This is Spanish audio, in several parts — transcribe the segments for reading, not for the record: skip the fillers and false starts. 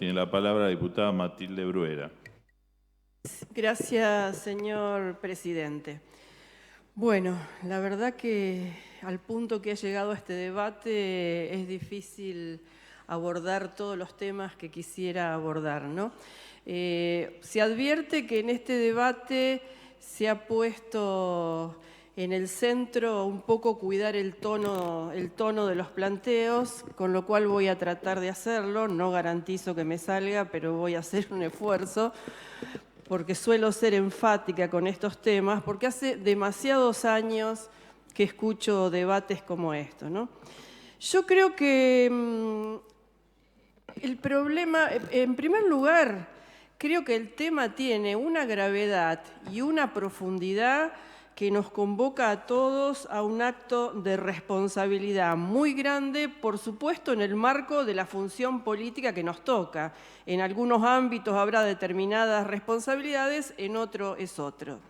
Tiene la palabra la diputada Matilde Bruera. Gracias, señor presidente. Bueno, la verdad que al punto que ha llegado este debate es difícil abordar todos los temas que quisiera abordar, ¿no? Se advierte que en este debate se ha puesto en el centro un poco cuidar el tono de los planteos, con lo cual voy a tratar de hacerlo. No garantizo que me salga, pero voy a hacer un esfuerzo, porque suelo ser enfática con estos temas, porque hace demasiados años que escucho debates como estos, ¿no? Yo creo que el problema, en primer lugar, creo que el tema tiene una gravedad y una profundidad que nos convoca a todos a un acto de responsabilidad muy grande, por supuesto, en el marco de la función política que nos toca. En algunos ámbitos habrá determinadas responsabilidades, en otro es otro.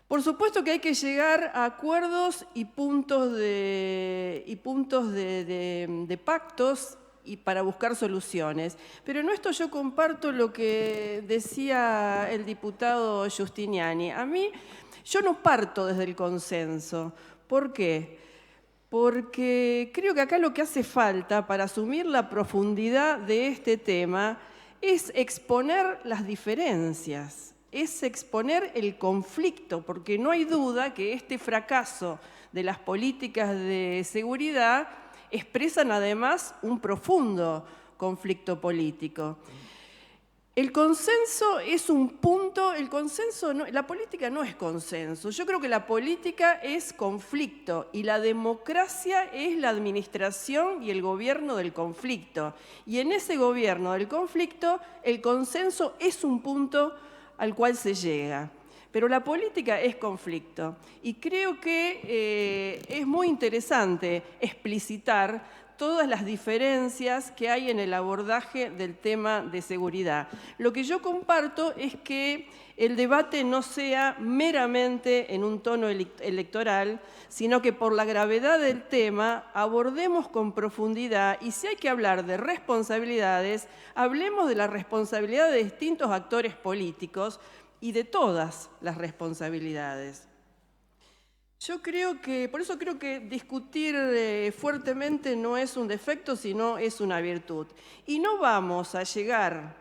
Por supuesto que hay que llegar a acuerdos y puntos de pactos y para buscar soluciones. Pero en esto yo comparto lo que decía el diputado Giustiniani. Yo no parto desde el consenso. ¿Por qué? Porque creo que acá lo que hace falta para asumir la profundidad de este tema es exponer las diferencias, es exponer el conflicto, porque no hay duda que este fracaso de las políticas de seguridad expresan además un profundo conflicto político. El consenso es un punto, la política no es consenso. Yo creo que la política es conflicto y la democracia es la administración y el gobierno del conflicto. Y en ese gobierno del conflicto, el consenso es un punto al cual se llega. Pero la política es conflicto y creo que es muy interesante explicitar todas las diferencias que hay en el abordaje del tema de seguridad. Lo que yo comparto es que el debate no sea meramente en un tono electoral, sino que por la gravedad del tema abordemos con profundidad y si hay que hablar de responsabilidades, hablemos de la responsabilidad de distintos actores políticos y de todas las responsabilidades. Por eso creo que discutir fuertemente no es un defecto, sino es una virtud. Y no vamos a llegar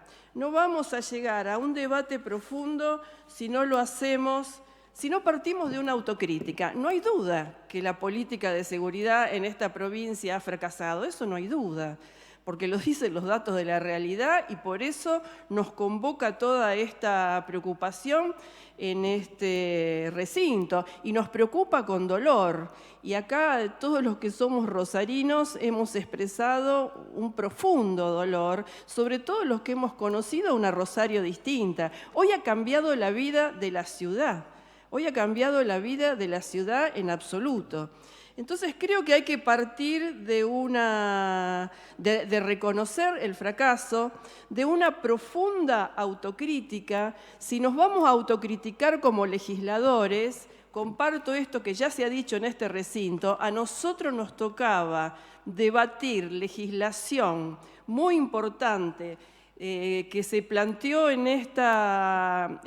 a un debate profundo si no lo hacemos, si no partimos de una autocrítica. No hay duda que la política de seguridad en esta provincia ha fracasado, eso no hay duda, porque lo dicen los datos de la realidad y por eso nos convoca toda esta preocupación en este recinto y nos preocupa con dolor. Y acá todos los que somos rosarinos hemos expresado un profundo dolor, sobre todo los que hemos conocido una Rosario distinta. Hoy ha cambiado la vida de la ciudad, hoy ha cambiado la vida de la ciudad en absoluto. Entonces creo que hay que partir de reconocer el fracaso, de una profunda autocrítica. Si nos vamos a autocriticar como legisladores, comparto esto que ya se ha dicho en este recinto, a nosotros nos tocaba debatir legislación muy importante que se planteó en esta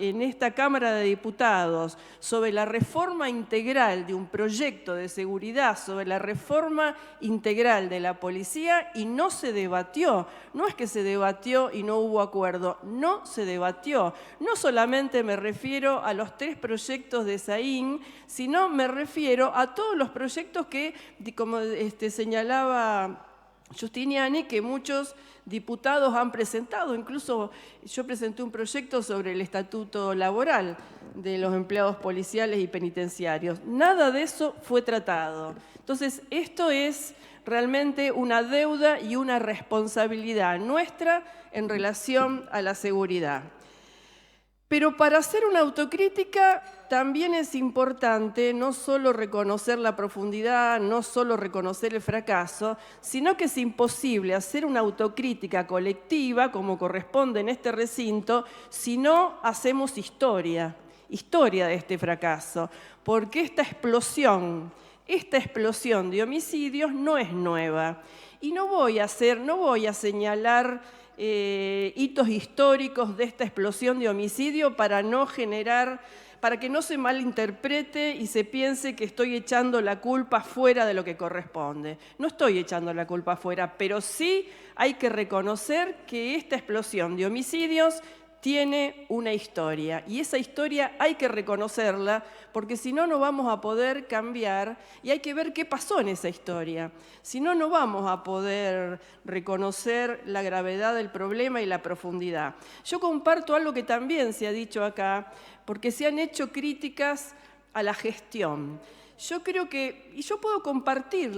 Cámara de Diputados sobre la reforma integral de un proyecto de seguridad, sobre la reforma integral de la policía y no se debatió. No es que se debatió y no hubo acuerdo, no se debatió. No solamente me refiero a los 3 proyectos de SAIN, sino me refiero a todos los proyectos que, como señalaba Giustiniani, que muchos diputados han presentado. Incluso yo presenté un proyecto sobre el estatuto laboral de los empleados policiales y penitenciarios. Nada de eso fue tratado. Entonces, esto es realmente una deuda y una responsabilidad nuestra en relación a la seguridad. Pero para hacer una autocrítica también es importante no solo reconocer la profundidad, no solo reconocer el fracaso, sino que es imposible hacer una autocrítica colectiva, como corresponde en este recinto, si no hacemos historia de este fracaso, porque esta explosión de homicidios no es nueva. Y no voy a señalar hitos históricos de esta explosión de homicidio para que no se malinterprete y se piense que estoy echando la culpa fuera de lo que corresponde. No estoy echando la culpa fuera, pero sí hay que reconocer que esta explosión de homicidios tiene una historia, y esa historia hay que reconocerla, porque si no, no vamos a poder cambiar, y hay que ver qué pasó en esa historia. Si no, no vamos a poder reconocer la gravedad del problema y la profundidad. Yo comparto algo que también se ha dicho acá, porque se han hecho críticas a la gestión. Yo creo que, y yo puedo compartir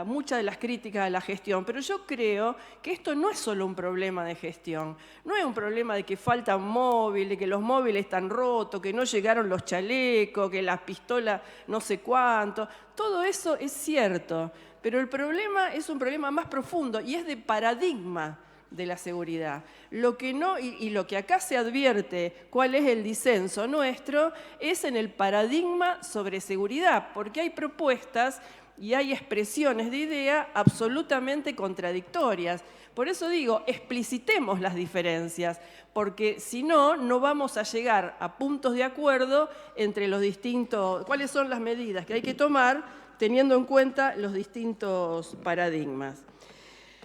muchas de las críticas a la gestión, pero yo creo que esto no es solo un problema de gestión, no es un problema de que faltan móviles, que los móviles están rotos, que no llegaron los chalecos, que las pistolas no sé cuánto, todo eso es cierto, pero el problema es un problema más profundo y es de paradigma de la seguridad. Lo que no, y lo que acá se advierte, cuál es el disenso nuestro, es en el paradigma sobre seguridad, porque hay propuestas y hay expresiones de idea absolutamente contradictorias. Por eso digo, explicitemos las diferencias, porque si no, no vamos a llegar a puntos de acuerdo entre los distintos, cuáles son las medidas que hay que tomar teniendo en cuenta los distintos paradigmas.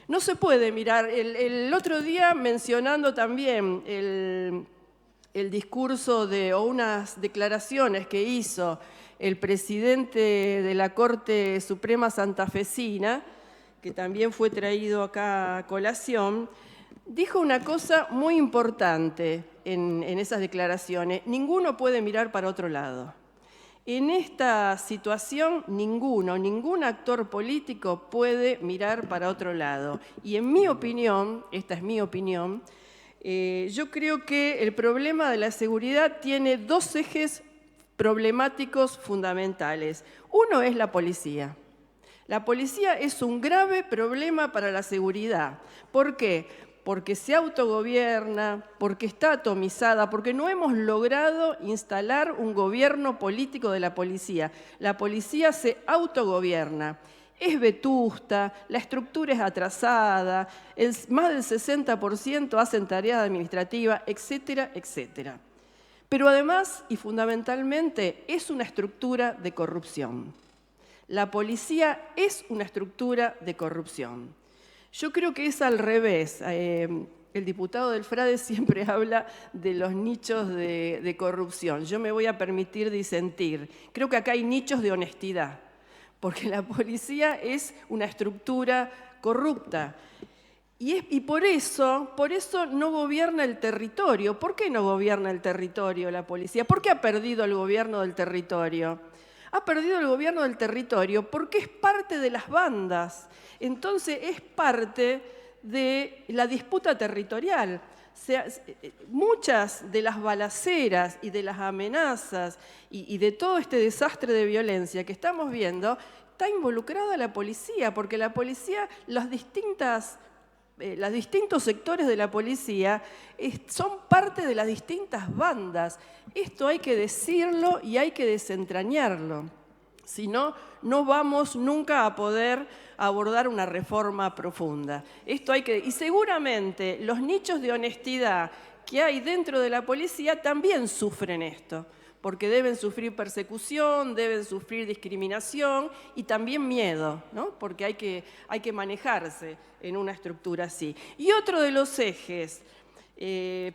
No se puede mirar, el otro día mencionando también el discurso o unas declaraciones que hizo el presidente de la Corte Suprema Santafesina, que también fue traído acá a colación, dijo una cosa muy importante en esas declaraciones: ninguno puede mirar para otro lado. En esta situación, ningún actor político puede mirar para otro lado. Y en mi opinión, esta es mi opinión, yo creo que el problema de la seguridad tiene dos ejes problemáticos fundamentales. Uno es la policía. La policía es un grave problema para la seguridad. ¿Por qué? Porque se autogobierna, porque está atomizada, porque no hemos logrado instalar un gobierno político de la policía. La policía se autogobierna, es vetusta, la estructura es atrasada, más del 60% hacen tareas administrativas, etcétera, etcétera. Pero además, y fundamentalmente, es una estructura de corrupción. La policía es una estructura de corrupción. Yo creo que es al revés. El diputado del Frade siempre habla de los nichos de corrupción. Yo me voy a permitir disentir. Creo que acá hay nichos de honestidad, porque la policía es una estructura corrupta. Y por eso no gobierna el territorio. ¿Por qué no gobierna el territorio la policía? ¿Por qué ha perdido el gobierno del territorio? Ha perdido el gobierno del territorio porque es parte de las bandas. Entonces es parte de la disputa territorial. Muchas de las balaceras y de las amenazas y de todo este desastre de violencia que estamos viendo, está involucrada la policía, porque la policía, los distintos sectores de la policía son parte de las distintas bandas. Esto hay que decirlo y hay que desentrañarlo. Si no, no vamos nunca a poder abordar una reforma profunda. Y seguramente los nichos de honestidad que hay dentro de la policía también sufren esto, porque deben sufrir persecución, deben sufrir discriminación y también miedo, ¿no? Porque hay que manejarse en una estructura así. Y otro de los ejes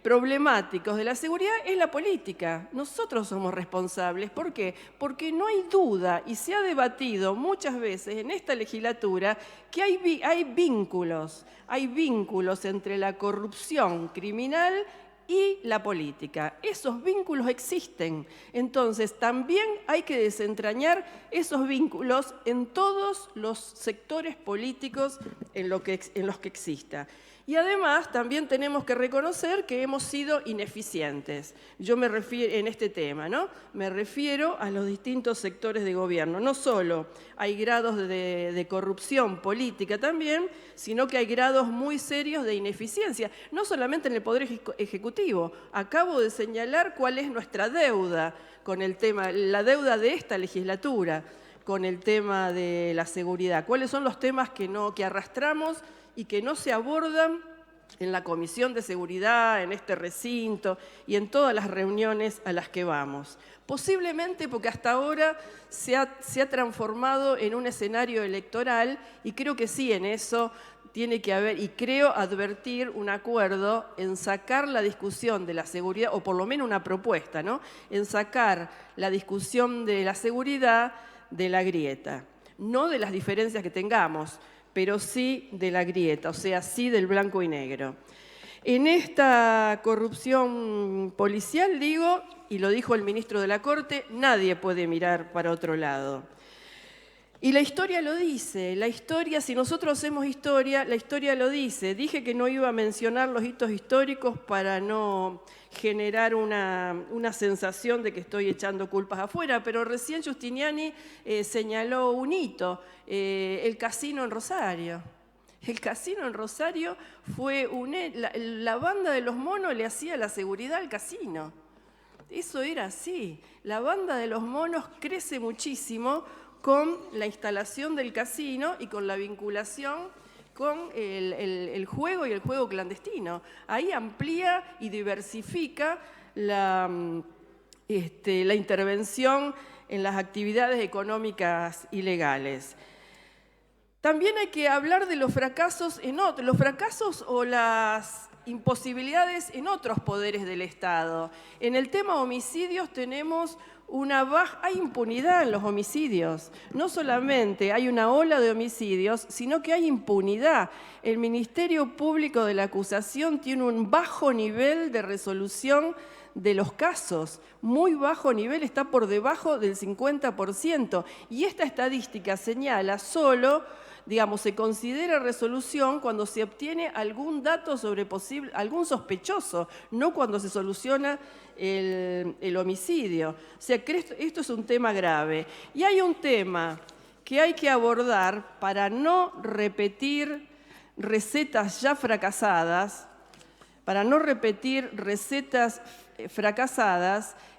problemáticos de la seguridad es la política. Nosotros somos responsables. ¿Por qué? Porque no hay duda, y se ha debatido muchas veces en esta legislatura, que hay vínculos entre la corrupción criminal y la política. Esos vínculos existen. Entonces, también hay que desentrañar esos vínculos en todos los sectores políticos en los que exista. Y además, también tenemos que reconocer que hemos sido ineficientes. Yo me refiero, en este tema, ¿no? Me refiero a los distintos sectores de gobierno. No solo hay grados de corrupción política también, sino que hay grados muy serios de ineficiencia, no solamente en el Poder Ejecutivo. Acabo de señalar cuál es nuestra deuda con el tema, la deuda de esta legislatura con el tema de la seguridad. ¿Cuáles son los temas que arrastramos y que no se abordan en la Comisión de Seguridad, en este recinto y en todas las reuniones a las que vamos. Posiblemente porque hasta ahora se ha transformado en un escenario electoral y creo que sí, en eso tiene que haber, y creo advertir un acuerdo en sacar la discusión de la seguridad, o por lo menos una propuesta, ¿no? En sacar la discusión de la seguridad de la grieta. No de las diferencias que tengamos, pero sí de la grieta, o sea, sí del blanco y negro. En esta corrupción policial, digo, y lo dijo el ministro de la Corte, nadie puede mirar para otro lado. Y la historia lo dice, la historia, si nosotros hacemos historia, la historia lo dice. Dije que no iba a mencionar los hitos históricos para no generar una sensación de que estoy echando culpas afuera, pero recién Giustiniani señaló un hito, el casino en Rosario. El casino en Rosario fue la banda de los monos le hacía la seguridad al casino. Eso era así. La banda de los monos crece muchísimo con la instalación del casino y con la vinculación con el juego y el juego clandestino. Ahí amplía y diversifica la intervención en las actividades económicas ilegales. También hay que hablar de los fracasos o las imposibilidades en otros poderes del Estado. En el tema homicidios tenemos hay impunidad en los homicidios. No solamente hay una ola de homicidios, sino que hay impunidad. El Ministerio Público de la Acusación tiene un bajo nivel de resolución de los casos, muy bajo nivel, está por debajo del 50%. Y esta estadística señala solo, digamos, se considera resolución cuando se obtiene algún dato sobre algún sospechoso, no cuando se soluciona el homicidio. O sea, que esto es un tema grave. Y hay un tema que hay que abordar para no repetir recetas ya fracasadas,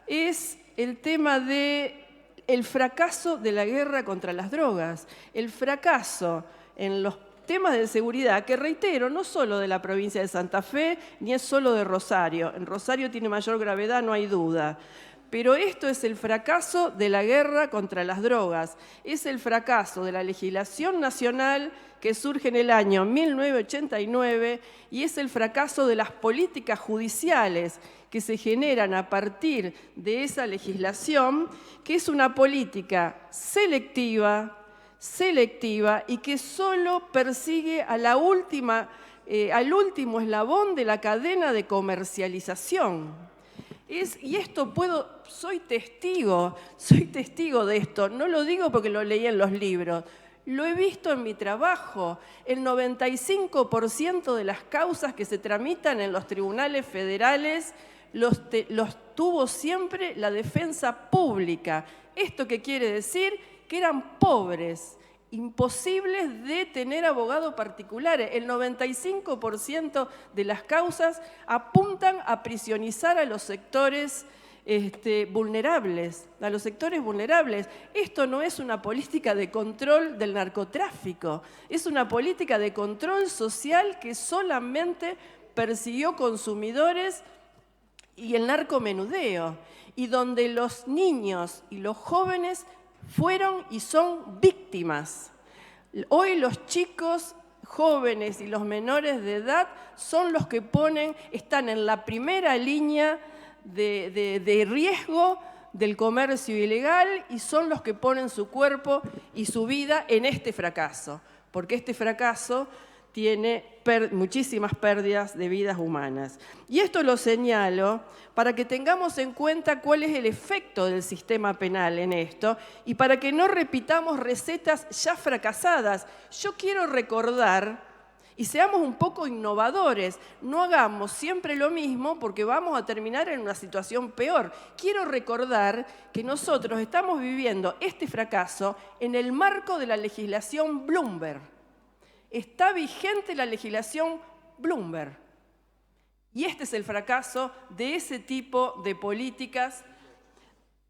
es el tema del fracaso de la guerra contra las drogas, el fracaso en los temas de seguridad, que reitero, no solo de la provincia de Santa Fe, ni es solo de Rosario. En Rosario tiene mayor gravedad, no hay duda. Pero esto es el fracaso de la guerra contra las drogas, es el fracaso de la legislación nacional que surge en el año 1989 y es el fracaso de las políticas judiciales que se generan a partir de esa legislación, que es una política selectiva y que solo persigue a al último eslabón de la cadena de comercialización. Soy testigo de esto, no lo digo porque lo leí en los libros, lo he visto en mi trabajo. El 95% de las causas que se tramitan en los tribunales federales los tuvo siempre la defensa pública. ¿Esto qué quiere decir? Que eran pobres, imposibles de tener abogados particulares. El 95% de las causas apuntan a prisionizar a los sectores vulnerables, Esto no es una política de control del narcotráfico, es una política de control social que solamente persiguió consumidores y el narcomenudeo, y donde los niños y los jóvenes fueron y son víctimas. Hoy los chicos, jóvenes y los menores de edad son los que están en la primera línea de riesgo del comercio ilegal y son los que ponen su cuerpo y su vida en este fracaso, porque este fracaso tiene muchísimas pérdidas de vidas humanas. Y esto lo señalo para que tengamos en cuenta cuál es el efecto del sistema penal en esto y para que no repitamos recetas ya fracasadas. Yo quiero recordar, y seamos un poco innovadores, no hagamos siempre lo mismo porque vamos a terminar en una situación peor. Quiero recordar que nosotros estamos viviendo este fracaso en el marco de la legislación Bloomberg. Está vigente la legislación Bloomberg. Y este es el fracaso de ese tipo de políticas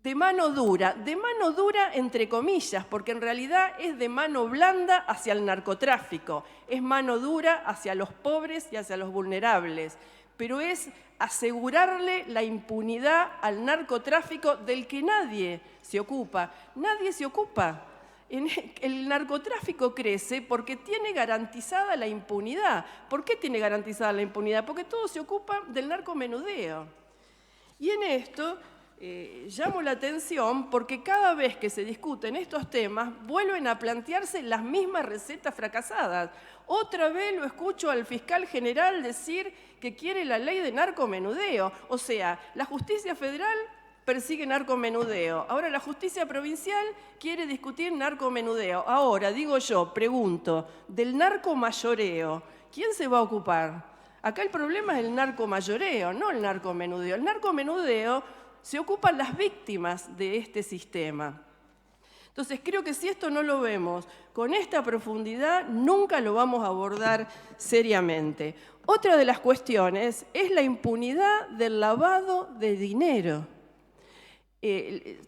de mano dura entre comillas, porque en realidad es de mano blanda hacia el narcotráfico, es mano dura hacia los pobres y hacia los vulnerables, pero es asegurarle la impunidad al narcotráfico del que nadie se ocupa. Nadie se ocupa. El narcotráfico crece porque tiene garantizada la impunidad. ¿Por qué tiene garantizada la impunidad? Porque todos se ocupan del narcomenudeo. Y en esto llamo la atención porque cada vez que se discuten estos temas vuelven a plantearse las mismas recetas fracasadas. Otra vez lo escucho al fiscal general decir que quiere la ley de narcomenudeo. O sea, la justicia federal persigue narcomenudeo. Ahora la justicia provincial quiere discutir narcomenudeo. Ahora, digo yo, pregunto, del narcomayoreo, ¿quién se va a ocupar? Acá el problema es el narcomayoreo, no el narcomenudeo. El narcomenudeo se ocupan las víctimas de este sistema. Entonces, creo que si esto no lo vemos con esta profundidad, nunca lo vamos a abordar seriamente. Otra de las cuestiones es la impunidad del lavado de dinero.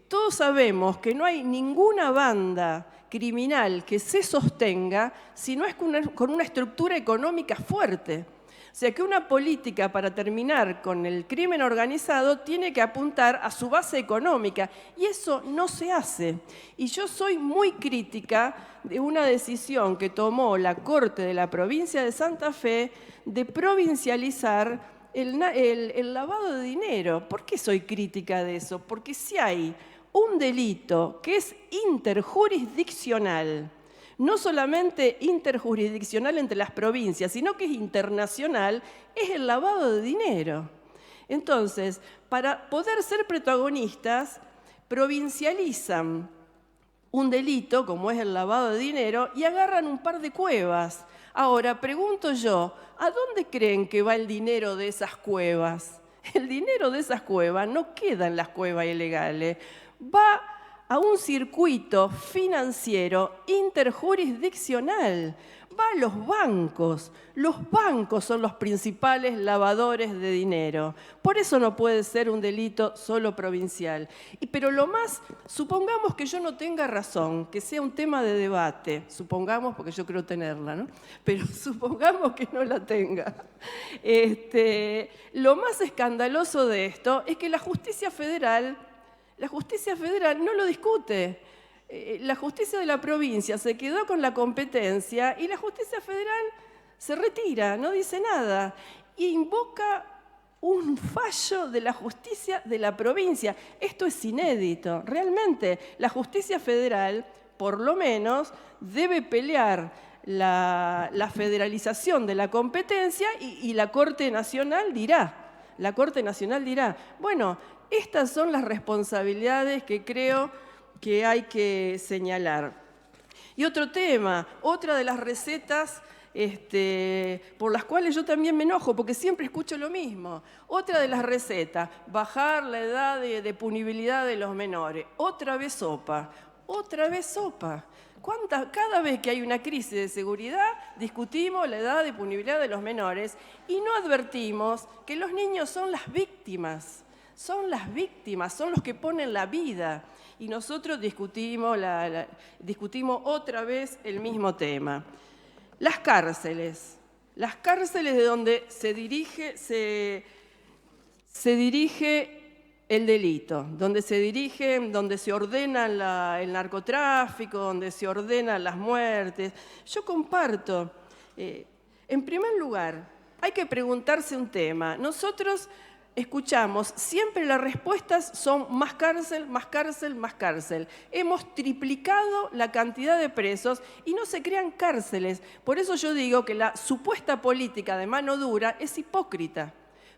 Todos sabemos que no hay ninguna banda criminal que se sostenga si no es con una estructura económica fuerte. O sea que una política para terminar con el crimen organizado tiene que apuntar a su base económica y eso no se hace. Y yo soy muy crítica de una decisión que tomó la Corte de la provincia de Santa Fe de provincializar el lavado de dinero. ¿Por qué soy crítica de eso? Porque si hay un delito que es interjurisdiccional, no solamente interjurisdiccional entre las provincias, sino que es internacional, es el lavado de dinero. Entonces, para poder ser protagonistas, provincializan un delito, como es el lavado de dinero, y agarran un par de cuevas. Ahora, pregunto yo, ¿a dónde creen que va el dinero de esas cuevas? El dinero de esas cuevas no queda en las cuevas ilegales, va a un circuito financiero interjurisdiccional, va a los bancos. Los bancos son los principales lavadores de dinero. Por eso no puede ser un delito solo provincial. Pero lo más, supongamos que yo no tenga razón, que sea un tema de debate, supongamos, porque yo creo tenerla, ¿no? Pero supongamos que no la tenga. Lo más escandaloso de esto es que la justicia federal no lo discute. La justicia de la provincia se quedó con la competencia y la justicia federal se retira, no dice nada. E invoca un fallo de la justicia de la provincia. Esto es inédito, realmente. La justicia federal, por lo menos, debe pelear la federalización de la competencia y la Corte Nacional dirá, bueno, estas son las responsabilidades que creo que hay que señalar. Y otro tema, otra de las recetas por las cuales yo también me enojo, porque siempre escucho lo mismo. Otra de las recetas, bajar la edad de punibilidad de los menores. Otra vez sopa. Cada vez que hay una crisis de seguridad, discutimos la edad de punibilidad de los menores y no advertimos que los niños son las víctimas. Son los que ponen la vida. Y nosotros discutimos otra vez el mismo tema. Las cárceles de donde se dirige el delito, donde se ordena el narcotráfico, donde se ordenan las muertes. Yo comparto. En primer lugar, hay que preguntarse un tema. Nosotros escuchamos, siempre las respuestas son más cárcel, más cárcel, más cárcel. Hemos triplicado la cantidad de presos y no se crean cárceles. Por eso yo digo que la supuesta política de mano dura es hipócrita.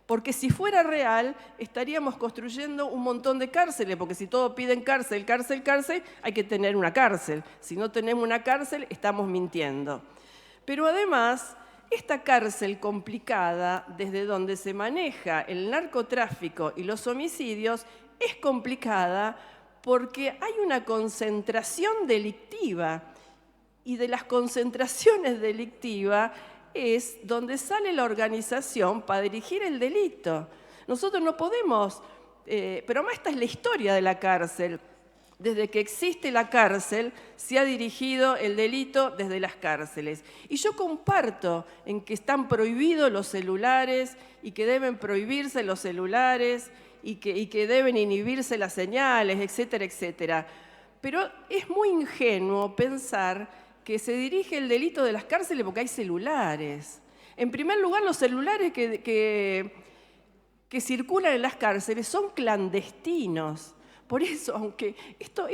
Porque si fuera real, estaríamos construyendo un montón de cárceles, porque si todos piden cárcel, cárcel, cárcel, hay que tener una cárcel. Si no tenemos una cárcel, estamos mintiendo. Pero además, esta cárcel complicada, desde donde se maneja el narcotráfico y los homicidios, es complicada porque hay una concentración delictiva. Y de las concentraciones delictivas es donde sale la organización para dirigir el delito. Nosotros no podemos pero además esta es la historia de la cárcel. Desde que existe la cárcel, se ha dirigido el delito desde las cárceles. Y yo comparto en que están prohibidos los celulares y que deben prohibirse los celulares y que deben inhibirse las señales, etcétera, etcétera. Pero es muy ingenuo pensar que se dirige el delito de las cárceles porque hay celulares. En primer lugar, los celulares que circulan en las cárceles son clandestinos. Por eso, aunque esto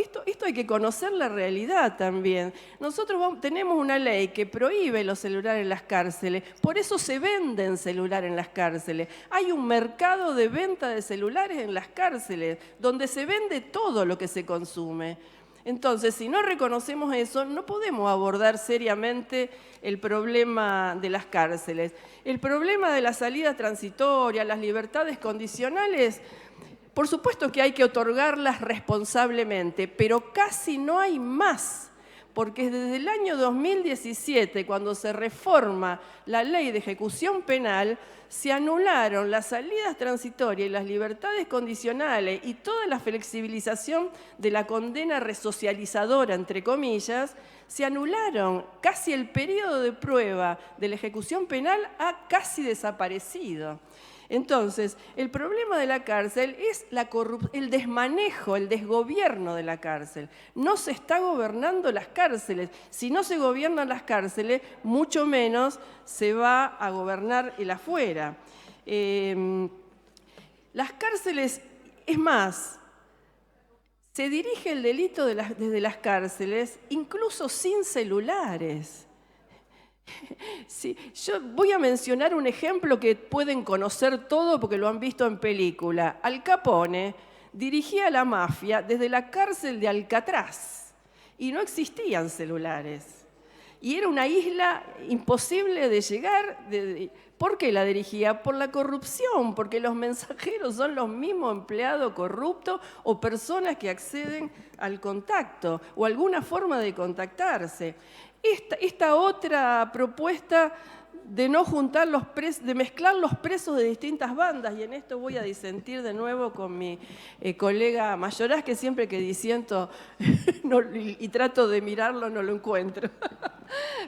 hay que conocer la realidad también. Nosotros tenemos una ley que prohíbe los celulares en las cárceles, por eso se venden celulares en las cárceles. Hay un mercado de venta de celulares en las cárceles, donde se vende todo lo que se consume. Entonces, si no reconocemos eso, no podemos abordar seriamente el problema de las cárceles. El problema de la salida transitoria, las libertades condicionales, por supuesto que hay que otorgarlas responsablemente, pero casi no hay más, porque desde el año 2017, cuando se reforma la ley de ejecución penal, se anularon las salidas transitorias y las libertades condicionales y toda la flexibilización de la condena resocializadora, entre comillas, se anularon. Casi el periodo de prueba de la ejecución penal ha casi desaparecido. Entonces, el problema de la cárcel es el desmanejo, el desgobierno de la cárcel. No se está gobernando las cárceles. Si no se gobiernan las cárceles, mucho menos se va a gobernar el afuera. Las cárceles, es más, se dirige el delito desde las cárceles, incluso sin celulares. Sí, yo voy a mencionar un ejemplo que pueden conocer todo porque lo han visto en película. Al Capone dirigía a la mafia desde la cárcel de Alcatraz y no existían celulares. Y era una isla imposible de llegar. ¿Por qué la dirigía? Por la corrupción, porque los mensajeros son los mismos empleados corruptos o personas que acceden al contacto o alguna forma de contactarse. Esta otra propuesta de no juntar de mezclar los presos de distintas bandas, y en esto voy a disentir de nuevo con mi colega Mayoraz, que siempre que disiento y trato de mirarlo no lo encuentro.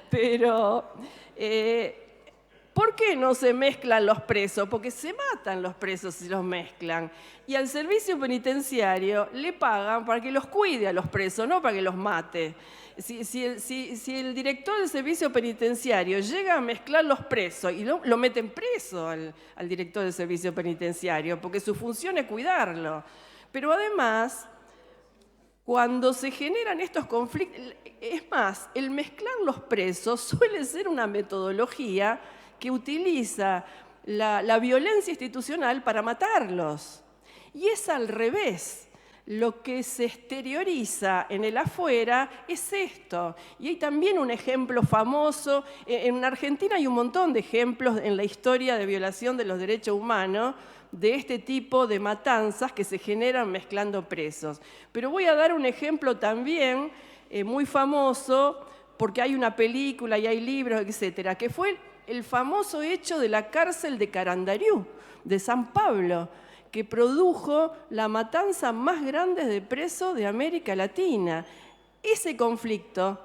Pero, ¿por qué no se mezclan los presos? Porque se matan los presos si los mezclan. Y al servicio penitenciario le pagan para que los cuide a los presos, no para que los mate. Si el director del servicio penitenciario llega a mezclar los presos y lo meten preso al director del servicio penitenciario, porque su función es cuidarlo. Pero además, cuando se generan estos conflictos, es más, el mezclar los presos suele ser una metodología que utiliza la violencia institucional para matarlos. Y es al revés. Lo que se exterioriza en el afuera es esto. Y hay también un ejemplo famoso. En Argentina hay un montón de ejemplos en la historia de violación de los derechos humanos de este tipo de matanzas que se generan mezclando presos. Pero voy a dar un ejemplo también muy famoso, porque hay una película y hay libros, etcétera, que fue el famoso hecho de la cárcel de Carandariú, de San Pablo, que produjo la matanza más grande de presos de América Latina. Ese conflicto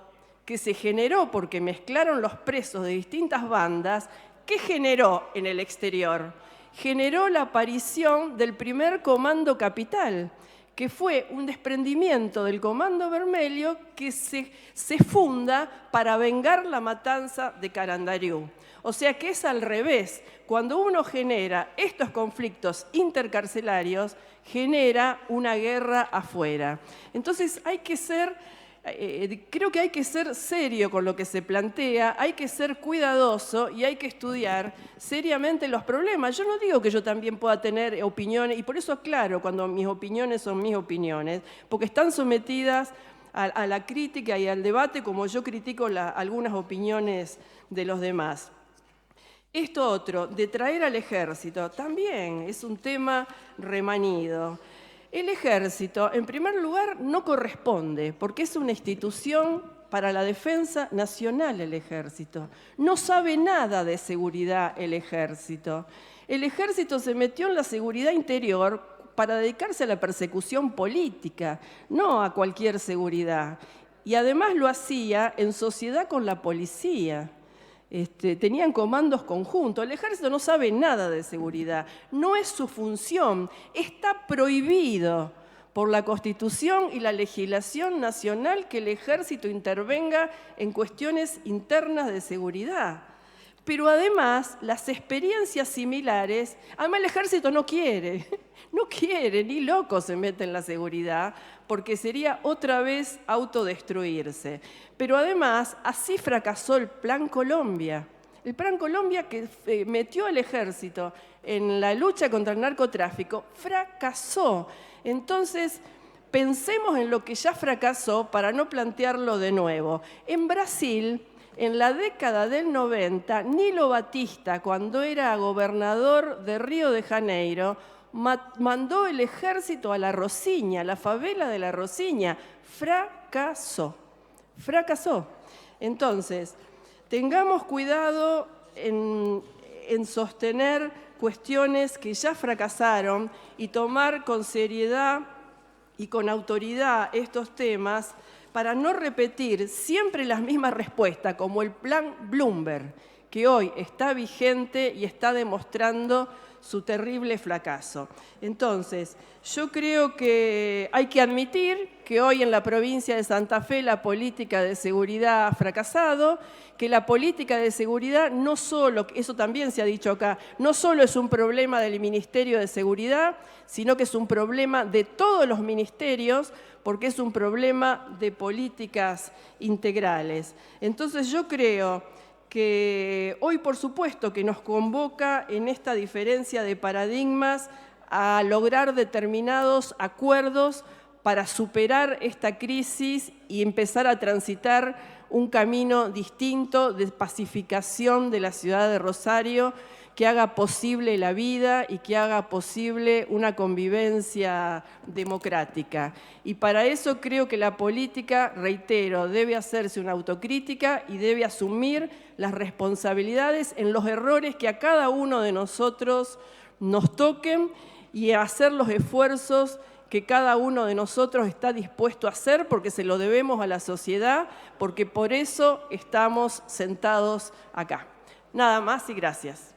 que se generó porque mezclaron los presos de distintas bandas, ¿qué generó en el exterior? Generó la aparición del primer Comando Capital, que fue un desprendimiento del Comando Vermelho que se funda para vengar la matanza de Carandariú. O sea que es al revés. Cuando uno genera estos conflictos intercarcelarios, genera una guerra afuera. Entonces creo que hay que ser serio con lo que se plantea, hay que ser cuidadoso y hay que estudiar seriamente los problemas. Yo no digo que yo también pueda tener opiniones, y por eso aclaro cuando mis opiniones son mis opiniones, porque están sometidas a la crítica y al debate como yo critico algunas opiniones de los demás. Esto otro, de traer al ejército, también es un tema remanido. El ejército, en primer lugar, no corresponde, porque es una institución para la defensa nacional el ejército. No sabe nada de seguridad el ejército. El ejército se metió en la seguridad interior para dedicarse a la persecución política, no a cualquier seguridad. Y además lo hacía en sociedad con la policía. Tenían comandos conjuntos. El ejército no sabe nada de seguridad, no es su función, está prohibido por la Constitución y la legislación nacional que el ejército intervenga en cuestiones internas de seguridad. Pero además, las experiencias similares, además el ejército no quiere, ni loco se mete en la seguridad, porque sería otra vez autodestruirse. Pero además, así fracasó el Plan Colombia. El Plan Colombia que metió al ejército en la lucha contra el narcotráfico, fracasó. Entonces, pensemos en lo que ya fracasó para no plantearlo de nuevo. En Brasil, en la década del 90, Nilo Batista, cuando era gobernador de Río de Janeiro, mandó el ejército a La Rocinha, la favela de La Rocinha. Fracasó. Entonces, tengamos cuidado en sostener cuestiones que ya fracasaron y tomar con seriedad y con autoridad estos temas para no repetir siempre las mismas respuestas, como el plan Bloomberg, que hoy está vigente y está demostrando su terrible fracaso. Entonces, yo creo que hay que admitir que hoy en la provincia de Santa Fe la política de seguridad ha fracasado, que la política de seguridad no solo, eso también se ha dicho acá, no solo es un problema del Ministerio de Seguridad, sino que es un problema de todos los ministerios, porque es un problema de políticas integrales. Entonces yo creo que hoy, por supuesto, que nos convoca en esta diferencia de paradigmas a lograr determinados acuerdos para superar esta crisis y empezar a transitar un camino distinto de pacificación de la ciudad de Rosario, que haga posible la vida y que haga posible una convivencia democrática. Y para eso creo que la política, reitero, debe hacerse una autocrítica y debe asumir las responsabilidades en los errores que a cada uno de nosotros nos toquen y hacer los esfuerzos que cada uno de nosotros está dispuesto a hacer, porque se lo debemos a la sociedad, porque por eso estamos sentados acá. Nada más y gracias.